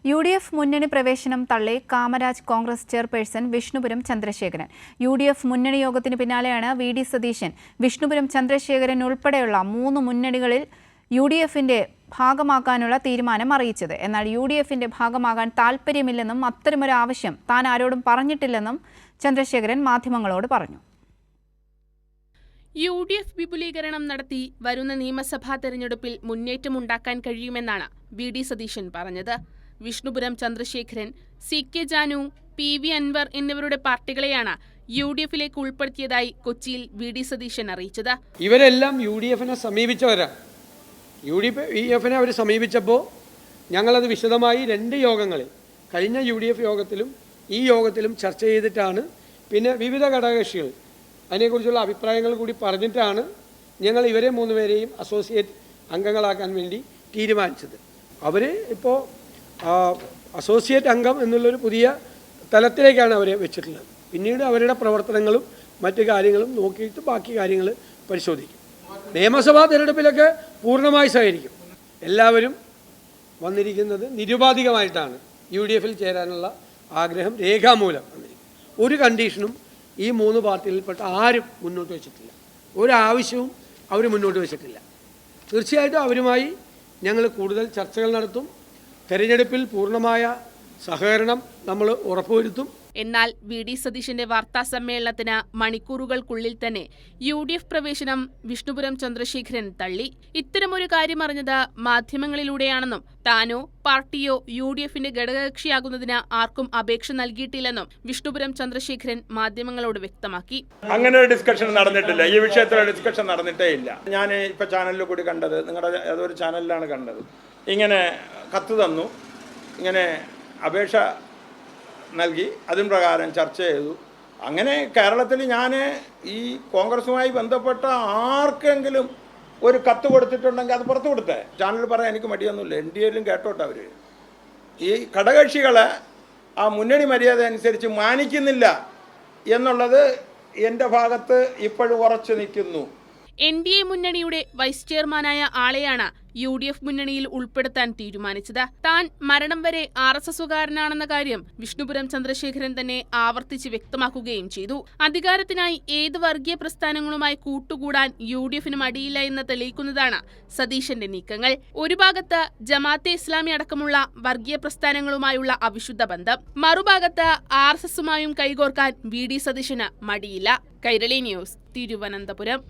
UDF മുന്നണി പ്രവേശനം തള്ളി കാമരാജ് കോൺഗ്രസ് ചെയർപേഴ്സൺ വിഷ്ണുപുരം ചന്ദ്രശേഖരൻ. UDF മുന്നണി യോഗത്തിന് പിന്നാലെയാണ് VD സതീശൻ വിഷ്ണുപുരം ചന്ദ്രശേഖരൻ ഉൾപ്പെടെയുള്ള 3 മുന്നണികളിൽ UDFന്റെ ഭാഗമാക്കാനുള്ള തീരുമാനം അറിയിച്ചത്. എന്നാൽ UDFന്റെ ഭാഗമാകാൻ താൽപ്പര്യമില്ലെന്നും അത്തരമൊരു ആവശ്യം താൻ ആരോടും പറഞ്ഞിട്ടില്ലെന്നും ചന്ദ്രശേഖരൻ മാധ്യമങ്ങളോട് പറഞ്ഞു. UDF വിപുലീകരണം നടത്തി വരുന്ന നിയമസഭാ തെരഞ്ഞെടുപ്പിൽ മുന്നേറ്റമുണ്ടാക്കാൻ കഴിയുമെന്നാണ് VD സതീശൻ പറഞ്ഞത്. വിഷ്ണുപുരം ചന്ദ്രശേഖരൻ, CK ജാനു, PV അൻവർ എന്നിവരുടെ പാർട്ടികളെയാണ് UDFിലേക്ക് ഉൾപ്പെടുത്തിയതായി കൊച്ചിയിൽ VD സതീശൻ അറിയിച്ചത്. ഇവരെല്ലാം UDFനെ സമീപിച്ചവരാണ്. UDFനെ അവർ സമീപിച്ചപ്പോൾ ഞങ്ങളത് വിശദമായി 2 യോഗങ്ങളിൽ, കഴിഞ്ഞ UDF യോഗത്തിലും ഈ യോഗത്തിലും ചർച്ച ചെയ്തിട്ടാണ് പിന്നെ വിവിധ ഘടകകക്ഷികൾ അതിനെക്കുറിച്ചുള്ള അഭിപ്രായങ്ങൾ കൂടി പറഞ്ഞിട്ടാണ് ഞങ്ങൾ ഇവരെ 3 പേരെയും അസോസിയേറ്റ് അംഗങ്ങളാക്കാൻ വേണ്ടി തീരുമാനിച്ചത്. അവർ ഇപ്പോൾ അസോസിയേറ്റ് അംഗം എന്നുള്ളൊരു പുതിയ തലത്തിലേക്കാണ് അവരെ വെച്ചിട്ടുള്ളത്. പിന്നീട് അവരുടെ പ്രവർത്തനങ്ങളും മറ്റു കാര്യങ്ങളും നോക്കിയിട്ട് ബാക്കി കാര്യങ്ങൾ പരിശോധിക്കും. നിയമസഭാ തിരഞ്ഞെടുപ്പിലൊക്കെ പൂർണ്ണമായി സഹകരിക്കും. എല്ലാവരും വന്നിരിക്കുന്നത് നിരുപാധികമായിട്ടാണ്. UDFിൽ ചേരാനുള്ള ആഗ്രഹം രേഖാമൂലം വന്നിരിക്കും. ഒരു കണ്ടീഷനും ഈ 3 പാർട്ടികളിൽപ്പെട്ട ആരും മുന്നോട്ട് വെച്ചിട്ടില്ല. ഒരാവശ്യവും അവർ മുന്നോട്ട് വെച്ചിട്ടില്ല. തീർച്ചയായിട്ടും അവരുമായി ഞങ്ങൾ കൂടുതൽ ചർച്ചകൾ നടത്തും. തെരഞ്ഞെടുപ്പിൽ പൂർണ്ണമായ സഹകരണം നമ്മൾ ഉറപ്പുവരുത്തും. എന്നാൽ VD സതീശന്റെ വാർത്താ സമ്മേളനത്തിന് മണിക്കൂറുകൾക്കുള്ളിൽ തന്നെ UDF പ്രവേശനം വിഷ്ണുപുരം ചന്ദ്രശേഖരൻ തള്ളി. ഇത്തരമൊരു കാര്യം അറിഞ്ഞത് മാധ്യമങ്ങളിലൂടെയാണെന്നും താനോ പാർട്ടിയോ UDFന്റെ ഘടകകക്ഷിയാകുന്നതിന് ആർക്കും അപേക്ഷ നൽകിയിട്ടില്ലെന്നും വിഷ്ണുപുരം ചന്ദ്രശേഖരൻ മാധ്യമങ്ങളോട് വ്യക്തമാക്കി. അങ്ങനെ ഒരു ഡിസ്കഷൻ നടന്നിട്ടില്ല. ഈ വിഷയത്തിലുള്ള ഡിസ്കഷൻ നടന്നിട്ടേ ഇല്ല. ഞാൻ ഇപ്പൊ ചാനലിൽ കൂടി കണ്ടത്, നിങ്ങളുടെ ഏതൊരു ചാനലിലാണ് കണ്ടത്, ഇങ്ങനെ കത്ത് തന്നു, ഇങ്ങനെ അപേക്ഷ നൽകി, അതിന് പ്രകാരം ചർച്ച ചെയ്തു. അങ്ങനെ കേരളത്തിൽ ഞാൻ ഈ കോൺഗ്രസുമായി ബന്ധപ്പെട്ട ആർക്കെങ്കിലും ഒരു കത്ത് കൊടുത്തിട്ടുണ്ടെങ്കിൽ അത് പുറത്തു കൊടുത്തേ. ചാനലിൽ പറയാൻ എനിക്ക് മടിയൊന്നുമില്ല. NDAയിലും കേട്ടോട്ടെ. അവർ ഈ ഘടകകക്ഷികളെ ആ മുന്നണി മര്യാദ അനുസരിച്ച് മാനിക്കുന്നില്ല എന്നുള്ളത് എൻ്റെ ഭാഗത്ത് ഇപ്പോഴും ഉറച്ചു നിൽക്കുന്നു. NDA മുന്നണിയുടെ വൈസ് ചെയർമാനായ ആളെയാണ് UDF മുന്നണിയിൽ ഉൾപ്പെടുത്താൻ തീരുമാനിച്ചത്. താൻ മരണം വരെ RSSകാരനാണെന്ന കാര്യം വിഷ്ണുപുരം ചന്ദ്രശേഖരൻ തന്നെ ആവർത്തിച്ച് വ്യക്തമാക്കുകയും ചെയ്തു. അധികാരത്തിനായി ഏത് വർഗീയ പ്രസ്ഥാനങ്ങളുമായി കൂട്ടുകൂടാൻ UDFന് മടിയില്ല എന്ന് തെളിയിക്കുന്നതാണ് സതീശന്റെ നീക്കങ്ങൾ. ഒരു ഭാഗത്ത് ജമാഅത്തെ ഇസ്ലാമി അടക്കമുള്ള വർഗീയ പ്രസ്ഥാനങ്ങളുമായുള്ള അവിശുദ്ധ ബന്ധം, മറുഭാഗത്ത് RSSുമായും കൈകോർക്കാൻ VD സതീശന് മടിയില്ല. കൈരളി ന്യൂസ്, തിരുവനന്തപുരം.